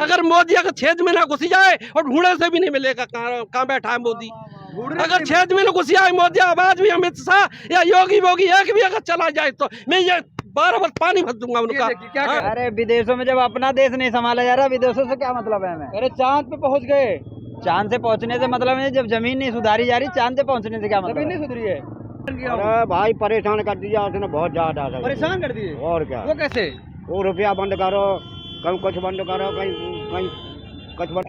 अगर मोदी अगर छेद में ना घुस जाए और ढूंढे से भी नहीं मिलेगा कहाँ बैठा है मोदी। अगर छेद में ना घुस जाए मोदी, आवाज भी अमित शाह या योगी वोगी एक भी अगर चला जाए तो मैं ये 12 वर्ष पानी भर दूंगा उनका। अरे विदेशों में जब अपना देश नहीं संभाला जा रहा, विदेशों से क्या मतलब है हमें? अरे चांद पे पहुंच गए। चांद से पहुंचने से मतलब है जब जमीन नहीं सुधारी जा रही, चांद से पहुंचने से क्या मतलब? जमीन नहीं सुधरी है। अरे भाई परेशान कर दिया उसने बहुत ज्यादा। परेशान कर दिए। और क्या, वो कैसे? वो रुपया बंद करो, कहीं कुछ बंद करो, कहीं कुछ बंद।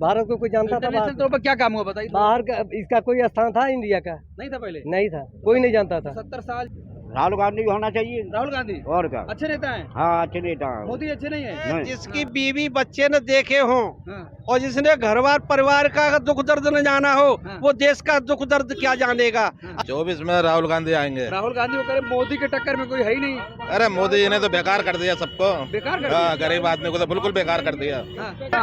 भारत को कोई जानता था? इंटरनेशनल तौर पर क्या काम हुआ बताइए। बाहर का इसका कोई स्थान था इंडिया का? नहीं था, पहले नहीं था, कोई नहीं जानता था। 70 साल राहुल गांधी होना चाहिए। राहुल गांधी और क्या, अच्छे नेता हैं। हाँ अच्छे नेता हैं। मोदी अच्छे नहीं है। जिसकी बीवी बच्चे न देखे हों और जिसने घरवार परिवार का दुख दर्द न जाना हो, वो देश का दुख दर्द क्या जानेगा। 24 में राहुल गांधी आएंगे। राहुल गांधी को करे, मोदी के टक्कर में कोई है ही नहीं। अरे मोदी जी ने तो बेकार कर दिया सबको, बेकार कर दिया। गरीब आदमी को तो बिल्कुल बेकार कर दिया।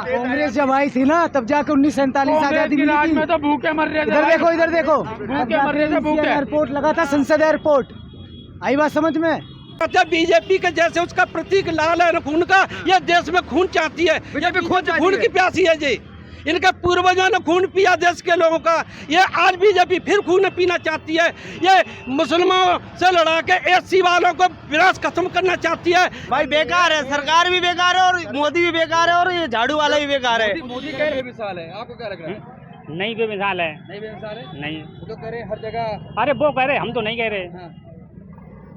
कांग्रेस जब आई थी ना तब जाके 1947 आजादी मिली थी। में तो भूखे मर रहे थे। इधर देखो, इधर देखो, भूखे मर रहे थे, भूखे। एयरपोर्ट लगा था, संसद एयरपोर्ट। आई बात समझ में? अच्छा बीजेपी के जैसे उसका प्रतीक लाल है खून का, ये देश में खून चाहती है। बीजेपी खून की प्यासी है जी। इनके पूर्वजों ने खून पिया देश के लोगों का, ये आज बीजेपी फिर खून पीना चाहती है। ये मुसलमानों से लड़ा के एससी वालों को विनाश खत्म करना चाहती है। भाई बेकार है, सरकार भी बेकार है और मोदी भी बेकार है और ये झाड़ू वाला भी बेकार है। मोदी कह रहे बेमिसाल है, आपको क्या लग रहा है? नहीं बेमिसाल है। नहीं बेमिसाल है? नहीं, वो तो कह रहे हर जगह। अरे वो कह रहे, हम तो नहीं कह रहे।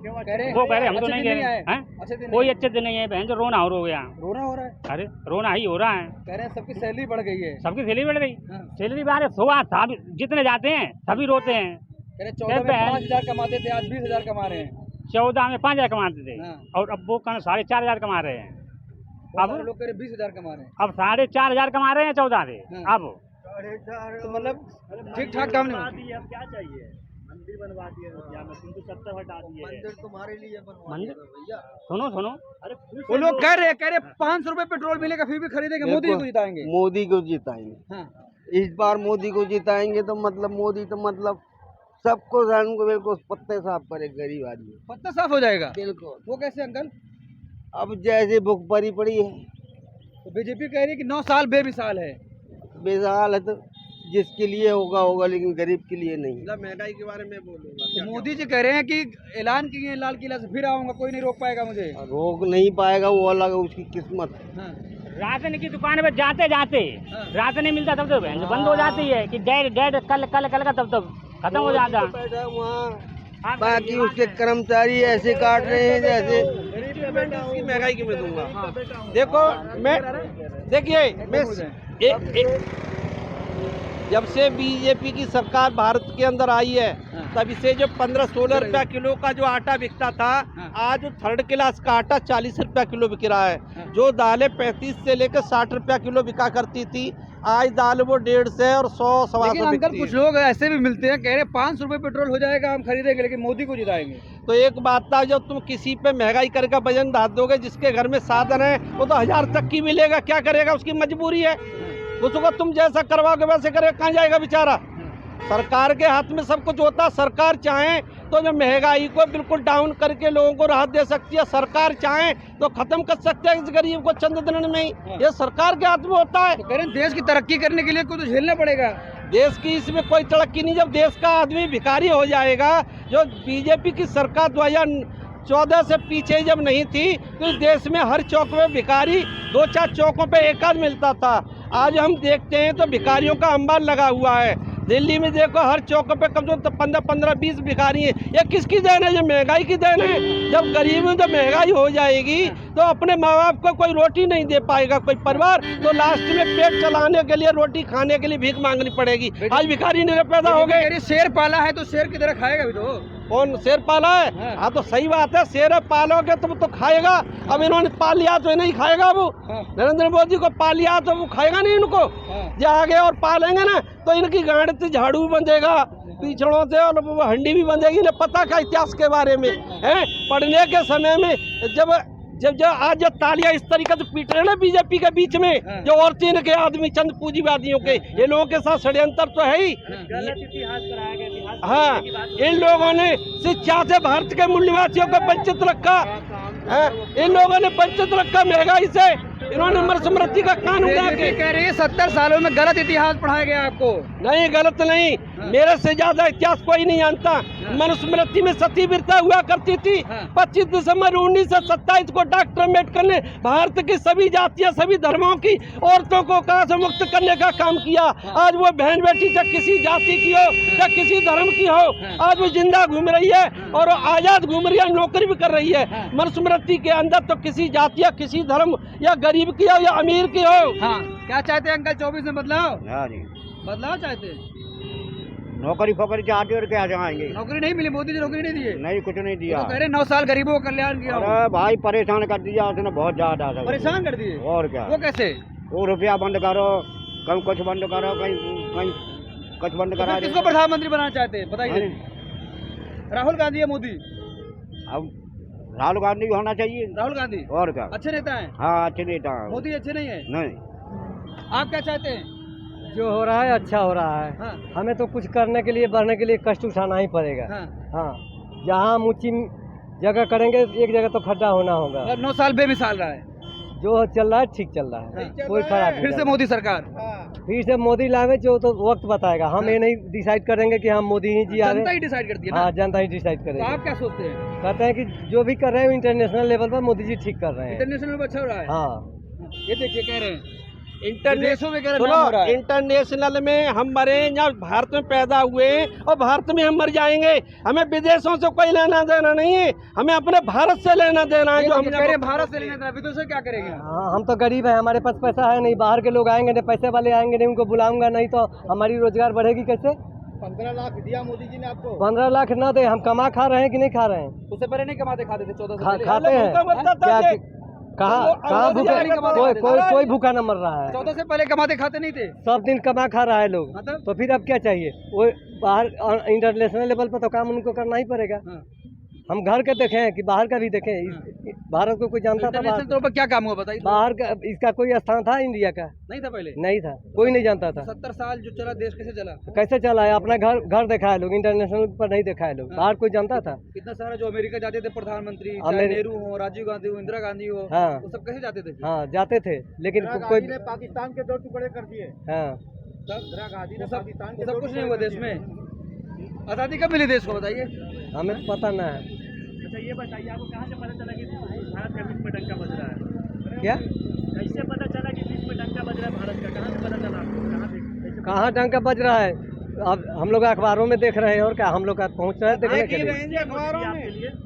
कह रहे वो कह रहे, हम तो नहीं कह रहे हैं। कोई अच्छे दिन नहीं है, बहन जो रोना हो गया। रोना हो रहा है? अरे रोना ही हो रहा है। कह रहे हैं सबकी सैलरी बढ़ गई है। सबकी सैलरी बढ़ गई। सैलरी बारे सुबह सभी जितने जाते हैं सभी रोते हैं। कह रहे 14 में 5,000 कमाते थे, आज 20,000 कमा रहे हैं। 14 में 5,000 कमाते थे और अब वो 4,500 कमा रहे हैं। अब लोग कह रहे 20,000 कमा रहे हैं। अब 4,500 कमा रहे हैं 14 से। अब तो मतलब ठीक ठाक काम नहीं। अब क्या चाहिए? मंदिर बनवा दिए, तुमको 70 हटा दिए। मंदिर तुम्हारे लिए बनवा दिया भैया। सुनो, अरे वो लोग कह रहे 500 रुपए पेट्रोल मिलेगा फिर भी खरीदेंगे। मोदी को जिताएंगे। मोदी को जिताएंगे। इस बार मोदी को जिताएंगे तो मतलब मोदी तो मतलब सबको बिल्कुल पत्ते साफ करे, गरीब आदमी पत्ता साफ हो जाएगा। बिल्कुल। वो कैसे अंकल? अब जैसे भूख पड़ी है तो बीजेपी कह रही है कि 9 साल बेमिसाल है। बेसहाल है तो जिसके लिए होगा, लेकिन गरीब के लिए नहीं। महंगाई के बारे में बोलूंगा तो मोदी जी कह रहे हैं कि ऐलान किए लाल किला से फिर आऊंगा, कोई नहीं रोक पाएगा मुझे। रोक नहीं पाएगा, वो अलग है, उसकी किस्मत। राशन की दुकान पे जाते राशन नहीं मिलता तब तो बंद हो जाती है कि डेढ़ कल का तब खत्म हो जाता। बाकी उसके कर्मचारी ऐसे काट रहे हैं जैसे महंगाई की मैं दूंगा। देखो देखिए जब से बीजेपी की सरकार भारत के अंदर आई है तब से जो 15-16 रुपया किलो का जो आटा बिकता था, आज 3rd क्लास का आटा 40 रुपया किलो बिक रहा है। जो दालें 35 से लेकर 60 रुपया किलो बिका करती थी, आज दाल वो 150 और 100-125 अंकल कुछ लोग ऐसे भी मिलते हैं कह रहे 500 रुपए पेट्रोल हो जाएगा, हम खरीदेंगे लेकिन मोदी को जिताएंगे। तो एक बात था, जब तुम किसी पे महंगाई करके वजन डाल दोगे, जिसके घर में साधन है वो तो 1000 तक की मिलेगा, क्या करेगा, उसकी मजबूरी है। उसको तुम जैसा करवाओगे वैसे करेगा, कहाँ जाएगा बेचारा। सरकार के हाथ में सब कुछ होता है। सरकार चाहे तो जो महंगाई को बिल्कुल डाउन करके लोगों को राहत दे सकती है, सरकार चाहे तो खत्म कर सकते हैं इस गरीब को चंद दिन में ही। ये सरकार के हाथ में होता है। तो कह रहे हैं देश की तरक्की करने के लिए कोई तो झेलना पड़ेगा। देश की इसमें कोई तरक्की नहीं। जब देश का आदमी भिखारी हो जाएगा, जो बीजेपी की सरकार 2014 से पीछे जब नहीं थी तो इस देश में हर चौक में भिखारी 2-4 चौकों पे एक आध मिलता था। आज हम देखते हैं तो भिखारियों का अंबार लगा हुआ है। दिल्ली में देखो हर चौक पे कम से कम 15-20 भिखारी हैं। ये किसकी देन है? ये महंगाई की देन है। जब गरीब में तो महंगाई हो जाएगी तो अपने माँ बाप को कोई रोटी नहीं दे पाएगा कोई परिवार, तो लास्ट में पेट चलाने के लिए, रोटी खाने के लिए भीख मांगनी पड़ेगी। आज भिखारी नहीं पैदा हो गए। शेर पाला है तो शेर की तरह खाएगा भी। तो कौन शेर पाला है? हाँ तो सही बात है, शेर पालोगे तुम तो खाएगा। अब इन्होंने पाल लिया तो नहीं खाएगा। वो नरेंद्र मोदी को पाल लिया तो वो खाएगा नहीं इनको। जो आगे और पालेंगे ना तो इनकी गांड से झाड़ू भी बंधेगा पीछड़ों से, और हंडी भी बंधेगी। इन्हें पता का इतिहास के बारे में है। पढ़ने के समय में जब आज जो तालियां इस तरीके से पीट रहे ना बीजेपी के बीच में, जो और 3 के आदमी चंद पूंजीवादियों के, ये लोगों के साथ षड्यंत्र तो है ही। हाँ, इन लोगों ने शिक्षा से भारत के मूल्यवासियों को वंचित रखा। इन लोगों ने वंचित रखा महंगाई से। इन्होंने मनुस्मृति का कानून उड़ा के कह रही है 70 सालों में गलत इतिहास पढ़ाया गया आपको। नहीं, गलत नहीं, मेरे से ज्यादा इतिहास कोई नहीं जानता। मनुस्मृति में सती वीरता हुआ करती थी। 25 दिसंबर 1927 को डॉक्टर अम्बेडकर ने भारत की सभी जातियां, सभी धर्मों की औरतों को काल से मुक्त करने का काम किया। आज वो बहन बेटी चाहे किसी जाति की हो या किसी धर्म की हो, आज वो जिंदा घूम रही है और वो आजाद घूम रही है, नौकरी भी कर रही है। मनुस्मृति के अंदर तो किसी जाति या किसी धर्म या गरीब की हो या अमीर की हो। क्या चाहते हैं अंकल 24 में बदलाव? बदलाव चाहते हैं? नौकरी फोकरी चाहते और क्या जाएंगे? नौकरी नहीं मिली, मोदी जी नौकरी नहीं दिए। नहीं, कुछ नहीं दिया। तो कह रहे 9 साल गरीबों को कल्याण किया। अरे भाई परेशान कर दिया उसने बहुत ज्यादा। परेशान कर दिए और क्या? वो कैसे? वो रुपया बंद करो, कहीं कुछ बंद करो, कहीं कुछ बंद करा। किसको प्रधानमंत्री बनाना चाहते हैं बताइए? राहुल गांधी या मोदी? अब राहुल गांधी होना चाहिए। राहुल गांधी और क्या? अच्छे नेता हैं। हाँ, अच्छे नेता। मोदी अच्छे नहीं है। नहीं, आप क्या चाहते हैं? जो हो रहा है अच्छा हो रहा है। हाँ। हमें तो कुछ करने के लिए, बढ़ने के लिए कष्ट उठाना ही पड़ेगा। हाँ। हाँ, जहाँ हम ऊंची जगह करेंगे एक जगह तो खड्डा होना होगा। 9 साल बेमिसाल रहा है। जो चल रहा है ठीक चल रहा है, कोई खराब नहीं। फिर से मोदी सरकार। फिर से मोदी लावे, जो तो वक्त बताएगा। हम ये नहीं डिसाइड करेंगे कि हम मोदी ही जी आवे। जनता ही डिसाइड करती है ना। हाँ, जनता ही डिसाइड तो करेगी। आप क्या सोचते हैं? कहते हैं कि जो भी कर रहे हैं इंटरनेशनल लेवल पर मोदी जी ठीक कर रहे हैं। इंटरनेशनल में अच्छा हो रहा है। हाँ, ये देखिए कह रहे हैं इंटरनेशनल में कह रहे नाम हो रहा है। इंटरनेशनल में हम मरे या भारत में पैदा हुए और भारत में हम मर जाएंगे। हमें विदेशों से कोई लेना देना नहीं है, हमें अपने भारत से लेना देना है। जो हम कह रहे हैं भारत से लेना देना, विदेशों से क्या करेंगे? हाँ, हम तो गरीब हैं, हमारे पास पैसा है नहीं। बाहर के लोग आएंगे नहीं, पैसे वाले आएंगे नहीं, उनको बुलाऊंगा नहीं तो हमारी रोजगार बढ़ेगी कैसे? 15 लाख दिया मोदी जी ने आपको। 15 लाख ना दे, हम कमा खा रहे हैं कि नहीं खा रहे हैं? उससे पहले नहीं कमाते खाते थे? 14 से खाते हैं क्या? कहाँ भूखे? कोई भूखा न मर रहा है। 14 से पहले कमाते खाते नहीं थे। सब दिन कमा खा रहा है लोग। मतलब? तो फिर अब क्या चाहिए? वो बाहर इंटरनेशनल लेवल पर तो काम उनको करना ही पड़ेगा। हम घर के देखें कि बाहर का भी देखें। भारत को कोई जानता था? इंटरनेशनल तौर पर क्या काम हुआ बताइए? बाहर का इसका कोई स्थान था इंडिया का? नहीं था पहले। नहीं था, कोई नहीं जानता था। 70 साल जो चला, देश कैसे चला? कैसे चला है? अपना घर देखा है लोग, इंटरनेशनल पर नहीं देखा है लोग। बाहर कोई जानता था? कितना सारा जो अमेरिका जाते थे प्रधानमंत्री, चाहे नेहरू हो, राजीव गांधी हो, इंदिरा गांधी हो, हाँ। वो सब कैसे जाते थे? हाँ, जाते थे, लेकिन कोई पाकिस्तान के 2 टुकड़े कर दिए। हाँ, सब कुछ नहीं हुआ देश में। आज़ादी कब मिली देश को बताइए? हमें पता ना है। अच्छा ये बताइए, आपको कहाँ से पता चला कि भारत का बीच में डंका बज रहा है? क्या? कैसे पता चला कि बीच में डंका बज रहा है भारत का? कहाँ से पता चला आपको? कहाँ डंका बज रहा है? अब हम लोग अखबारों में देख रहे हैं, और क्या हम लोग पहुँच रहे हैं देखने के लिए?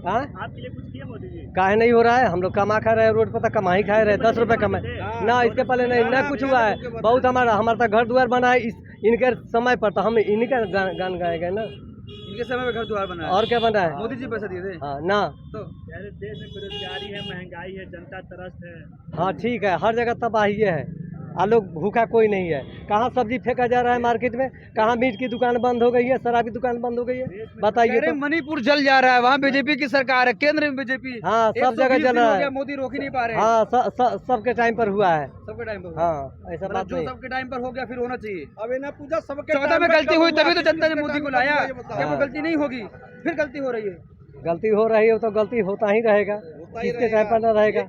हाँ, आपके लिए कुछ किया मोदी जी? काहे नहीं हो रहा है? हम लोग कमा खा रहे हैं, रोड पर तक कमा ही खाए रहे। 10 रुपए कमाए ना, इसके पहले नहीं ना कुछ हुआ है। बहुत हमारा तो घर द्वार बना है इनके समय पर, तो हम इन्हीं का गान गाए गए ना। इनके समय में घर द्वार बना है। और क्या बना है? मोदी जी पैसा दिए थे। हाँ ना, तो देश में बेरोजगारी है, महंगाई है, जनता त्रस्त है। हाँ ठीक है, हर जगह तबाही है। लोग भूखा कोई नहीं है। कहाँ सब्जी फेंका जा रहा है मार्केट में, कहाँ मीट की दुकान बंद हो गई है, शराब की दुकान बंद हो गई है, बताइए तो। मणिपुर जल जा रहा है, वहाँ बीजेपी की सरकार है, केंद्र में बीजेपी। हाँ, सब जगह जल रहा है। मोदी रोक ही नहीं पा रहे। हाँ, सबके टाइम पर हुआ है। सबके टाइम पर? हाँ, ऐसा बात नहीं। सबके टाइम पर हो गया, फिर होना चाहिए। अब इन्हें पूजा सबके 14 में गलती हुई, तभी तो जनता ने मोदी को लाया। क्या वो गलती नहीं होगी? फिर गलती हो रही है। गलती हो रही है तो गलती होता ही रहेगा, किसके टाइम पर न रहेगा।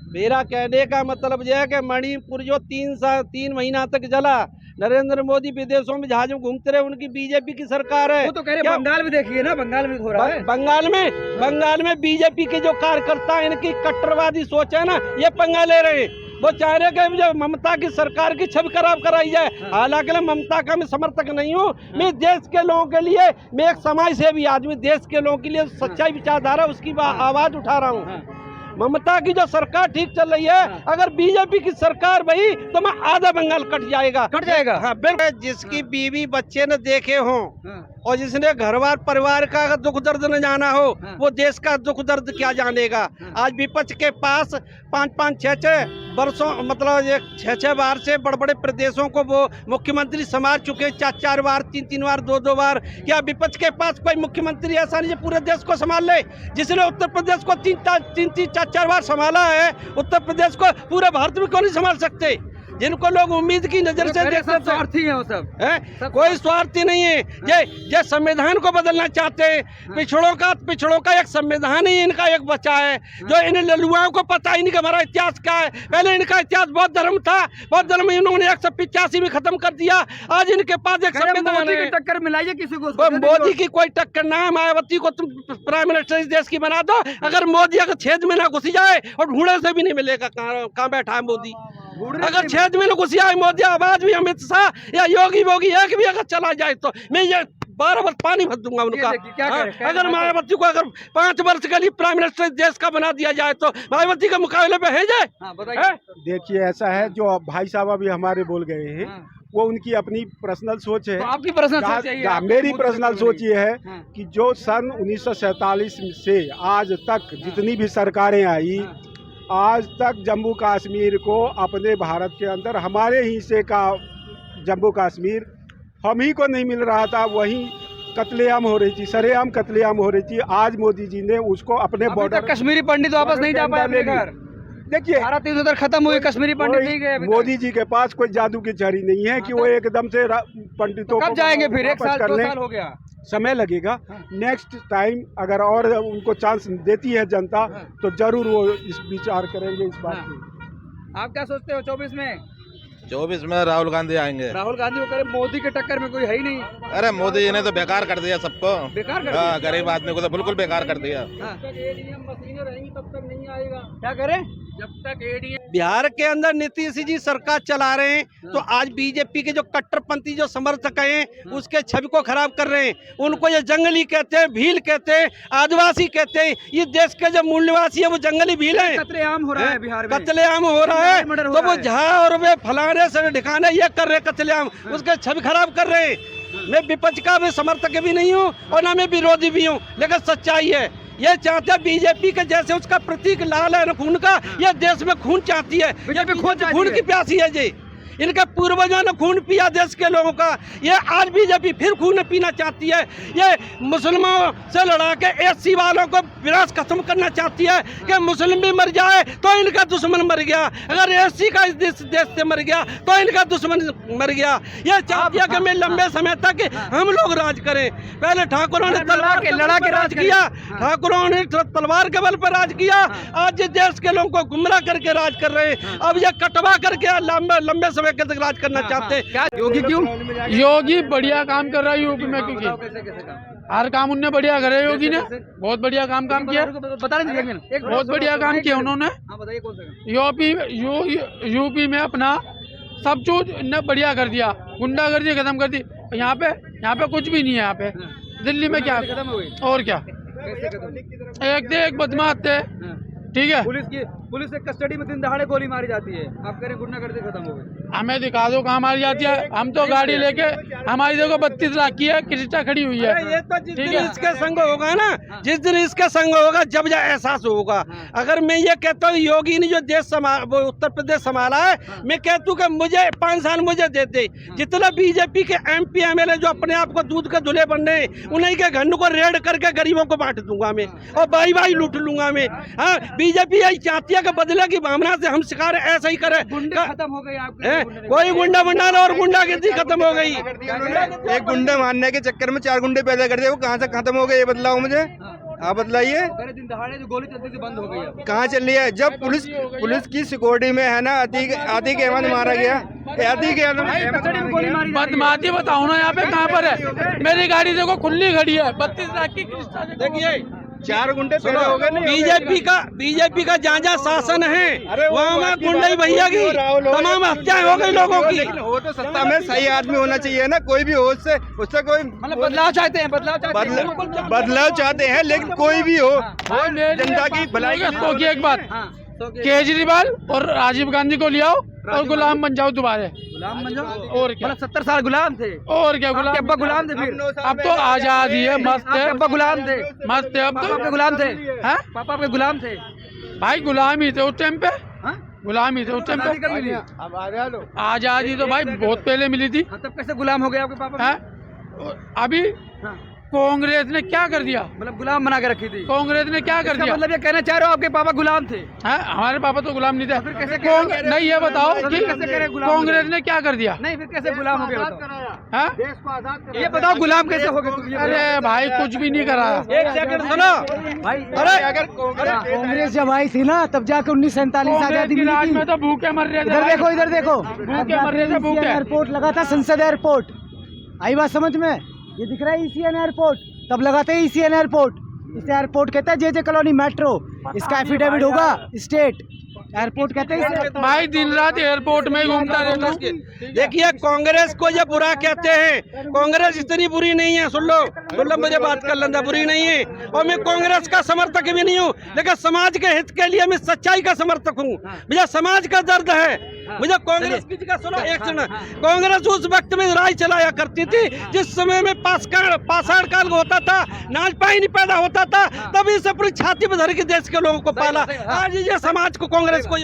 मेरा कहने का मतलब यह है कि मणिपुर जो 3 महीना तक जला, नरेंद्र मोदी विदेशों में जहाज में घूमते रहे, उनकी बीजेपी की सरकार है। वो तो कह रहे बंगाल में देखिए ना, बंगाल में हो रहा है। बंगाल में बीजेपी के जो कार्यकर्ता इनकी कट्टरवादी सोच है ना, ये पंगा ले रहे हैं। वो चाह रहे कि जो ममता की सरकार की छवि खराब कराई जाए। हालांकि मैं ममता का मैं समर्थक नहीं हूँ। मैं देश के लोगों के लिए, मैं एक समाज सेवी आदमी, देश के लोगों के लिए सच्चाई विचारधारा उसकी आवाज उठा रहा हूँ। ममता की जो सरकार ठीक चल रही है, अगर बीजेपी की सरकार बही तो मैं आधा बंगाल कट जाएगा। हाँ बिल्कुल। जिसकी बीवी बच्चे न देखे हों और जिसने घरवार परिवार का दुख दर्द न जाना हो, वो देश का दुख दर्द क्या जानेगा। आज विपक्ष के पास 5-5, 6-6 वर्षों, मतलब 6-6 बार से बड़े बड़े प्रदेशों को वो मुख्यमंत्री संभाल चुके, 4-4 बार, 3-3 बार, 2-2 बार। क्या विपक्ष के पास कोई मुख्यमंत्री ऐसा नहीं है पूरे देश को संभाल ले? जिसने उत्तर प्रदेश को 3-3, 4-4 बार संभाला है, उत्तर प्रदेश को पूरे भारत में क्यों नहीं संभाल सकते? जिनको लोग उम्मीद की नजर से देखते थे। स्वार्थी है वो सब है, कोई स्वार्थी नहीं है। ये संविधान को बदलना चाहते हैं। पिछड़ों का एक संविधान ही इनका एक बचा है, जो इन लल्लुआओं को पता ही नहीं कि हमारा इतिहास क्या है। पहले इनका इतिहास बौद्ध धर्म था, बौद्ध धर्म इन्होंने 185 में खत्म कर दिया। आज इनके पास एक संविधान है। टक्कर मिलाइए किसी को, मोदी की कोई टक्कर ना है। मायावती को तुम प्राइम मिनिस्टर इस देश की बना दो, अगर मोदी अगर छेद में ना घुसी जाए, और ढूंढे से भी नहीं मिलेगा कहाँ बैठा है मोदी। अगर छेद में ना घुसी आए मोदी, आवाज भी अमित शाह या योगी एक भी अगर चला जाए तो मैं ये 12 वर्ष पानी भर दूंगा उनका। अगर मायावती को अगर 5 वर्ष के लिए प्राइम मिनिस्टर देश का बना दिया जाए तो मायावती के मुकाबले पे है जाए। देखिए ऐसा है, जो भाई साहब अभी हमारे बोल गए हैं वो उनकी अपनी पर्सनल सोच है। तो आपकी पर्सनल सोच है? मेरी पर्सनल सोच ये है कि जो सन 1947 से आज तक जितनी भी सरकारें आई, आज तक जम्मू कश्मीर को अपने भारत के अंदर हमारे हिस्से का जम्मू कश्मीर हम ही को नहीं मिल रहा था, वहीं कत्लेआम हो रही थी, सरेआम कत्लेआम हो रही थी। आज मोदी जी ने उसको अपने बॉर्डर, कश्मीरी पंडित वापस नहीं जा पाए। देखिए 3 खत्म हुए, कश्मीरी पंडित नहीं गए। मोदी जी के पास कोई जादू की छड़ी नहीं है कि वो एकदम से पंडितों कब जाएंगे फिर? 1 साल 2 साल हो गया, समय लगेगा। नेक्स्ट टाइम अगर और उनको चांस देती है जनता तो जरूर वो इस विचार करेंगे इस बात की। आप क्या सोचते हो 24 में? 24 में राहुल गांधी आएंगे। राहुल गांधी को करे, मोदी के टक्कर में कोई है ही नहीं। अरे मोदी जी ने तो बेकार कर दिया सबको, बेकार कर दिया। गरीब आदमी को तो बिल्कुल बेकार कर दिया। जब तक एडीएम मशीनें रहेंगी तब तक नहीं आएगा। क्या करें? जब तक एडीएम बिहार के अंदर नीतीश जी सरकार चला रहे हैं, तो आज बीजेपी के जो कट्टरपंथी जो समर्थक हैं उसके छवि को खराब कर रहे हैं। उनको ये जंगली कहते हैं, भील कहते हैं, आदिवासी कहते हैं। ये देश के जो मूल निवासी है वो जंगली भील है। कत्लेआम हो रहा है बिहार में, कत्लेआम हो रहा है, तो वो झा और वे फलाने से ढिकाने ये कर रहे कत्लेआम, उसके छवि खराब कर रहे हैं। मैं विपक्ष का भी समर्थक भी नहीं हूँ और ना मैं विरोधी भी हूँ, लेकिन सच्चाई है। ये चाहते हैं बीजेपी के जैसे उसका प्रतीक लाल है खून का, ये देश में खून चाहती है। ये खून की प्यासी है जी। इनके पूर्वजों ने खून पिया देश के लोगों का, ये आज बीजेपी फिर खून पीना चाहती है। ये मुसलमानों से लड़ा के एससी वालों को विनाश खत्म करना चाहती है कि मुस्लिम भी मर जाए तो इनका दुश्मन मर गया, अगर एससी का इस देश से मर गया तो इनका दुश्मन मर गया। ये चाहती है कि मैं लंबे समय तक हम लोग राज करें। पहले ठाकुरों ने तलवार के लड़ा के राज किया, ठाकुरों ने तलवार के बल पर राज किया, आज ये देश के लोगों को गुमराह करके राज कर रहे हैं। अब ये कटवा करके लंबे समय के तक राज करना चाहते हैं। योगी क्यों? योगी बढ़िया काम कर रहा है यूपी में, क्योंकि हर काम उनने बढ़िया करे। योगी ने बहुत बढ़िया काम किया, बता रहे बहुत बढ़िया काम किया उन्होंने। यूपी में अपना सब चीज ने बढ़िया कर दिया, गुंडागर्दी खत्म कर दी। यहाँ पे कुछ भी नहीं है। यहाँ पे दिल्ली में क्या और क्या, एक बदमाश थे, ठीक है। पुलिस से कस्टडी में दिन दहाड़े गोली मारी जाती है, आप करें गुंडागर्दी खत्म हो गई। हमें दिखा दो कहाँ मारी जाती है। हम तो गाड़ी लेके, हमारी देखो 32 लाख की है, क्रिस्टा खड़ी हुई है। ये तो जिस दिन इसके संग होगा ना, जिस दिन इसके संग होगा जब जा एहसास होगा। अगर मैं ये कहता हूँ योगी ने जो देश वो उत्तर प्रदेश संभाला है, मैं कहता हूँ कि मुझे 5 साल मुझे दे दे। जितना बीजेपी के MP MLA जो अपने आप को दूध के धुले बन रहे हैं, उन्हीं के घर को रेड करके गरीबों को बांट दूंगा मैं, और भाई लूट लूंगा मैं। हाँ, बीजेपी यही चाहती है कि बदले की भावना से हम शिकार ऐसा ही करें। खत्म हो गई आपके, कोई गुंडा और गुंडागर्दी खत्म हो गई। एक गुंडे मारने के चक्कर में 4 गुंडे पैदा कर दिए, वो कहाँ से खत्म हो गए ये बदलाव मुझे आप बतलाइए। दिन दहाड़े जो गोली चलती थी बंद हो गई, कहाँ चल रही है? जब पुलिस की सिक्योरिटी में है ना, आतिक अहमद मारा गया, आतिक अहमद बदमाशी बताओ ना यहाँ पे कहाँ पर है। मेरी गाड़ी देखो खुली खड़ी है, 32 लाख की क्रिस्टा। देखिए 4 गुंडे पैदा हो गए। बीजेपी का जहाँ शासन है वहाँ गुंडई भैया की तमाम हत्याएं हो गई लोगों की। लेकिन हो तो सत्ता में सही आदमी होना चाहिए ना, कोई भी हो उससे कोई मतलब बदलाव चाहते हैं, बदलाव चाहते हैं, लेकिन कोई भी हो जनता की भलाई की। एक बात, केजरीवाल और राजीव गांधी को ले आओ और गुलाम बन जाओ दोबारा। गुलाम बन जाओ और क्या, 70 साल गुलाम थे। और क्या, गुलाम थे फिर। अब तो आजादी है, मस्त है। पापा गुलाम थे, मस्त है। अब तो आपके गुलाम थे, पापा आपके गुलाम थे। भाई गुलाम ही थे उस टाइम पे, गुलाम ही थे उस टाइम पे। आजादी तो भाई बहुत पहले मिली थी। तब कैसे गुलाम हो गए आपके पापा? अभी कांग्रेस ने क्या कर दिया? मतलब गुलाम बना के रखी थी। कांग्रेस ने क्या कर दिया? मतलब ये कहना चाह रहे हो आपके पापा गुलाम थे? हाँ, हमारे पापा तो गुलाम नहीं थे। नहीं, ये बताओ कि कांग्रेस ने क्या कर दिया? नहीं, फिर कैसे गुलाम हो गए? हाँ? ये बताओ गुलाम कैसे हो गए? अरे भाई कुछ भी नहीं करा। एक सेकंड सुनो भाई अरे कांग्रेस जब आई थी ना तब जाकर 1947 आजादी मिली राज थी। में तो भूखे मर रहे थे। इधर देखो भूखे मर रहे थे, भूखे। एयरपोर्ट लगा था, संसद एयरपोर्ट। आई बात समझ में? ये दिख रहा है ईसीएन एयरपोर्ट, तब लगाते हैं ईसीएन एयरपोर्ट। इस एयरपोर्ट कहते हैं जे कॉलोनी मेट्रो, इसका एफिडेविट होगा स्टेट एयरपोर्ट कहते हैं इसे। भाई दिन रात एयरपोर्ट में घूमता रहता। देखिए कांग्रेस को जब बुरा कहते हैं, कांग्रेस इतनी बुरी नहीं है। सुन लो मुझे बात कर लेना, बुरी नहीं है। और मैं कांग्रेस का समर्थक भी नहीं हूँ, लेकिन समाज के हित के लिए मैं सच्चाई का समर्थक हूँ। मुझे समाज का दर्द है। मुझे कांग्रेस की जगह सुनो एक सुनो, कांग्रेस उस वक्त में राज चलाया करती थी जिस समय में पाषाण काल होता था, नाच पाई नहीं पैदा होता था, तभी से पूरी छाती में धर के देश के लोगों को पाला। आज ये समाज को कांग्रेस को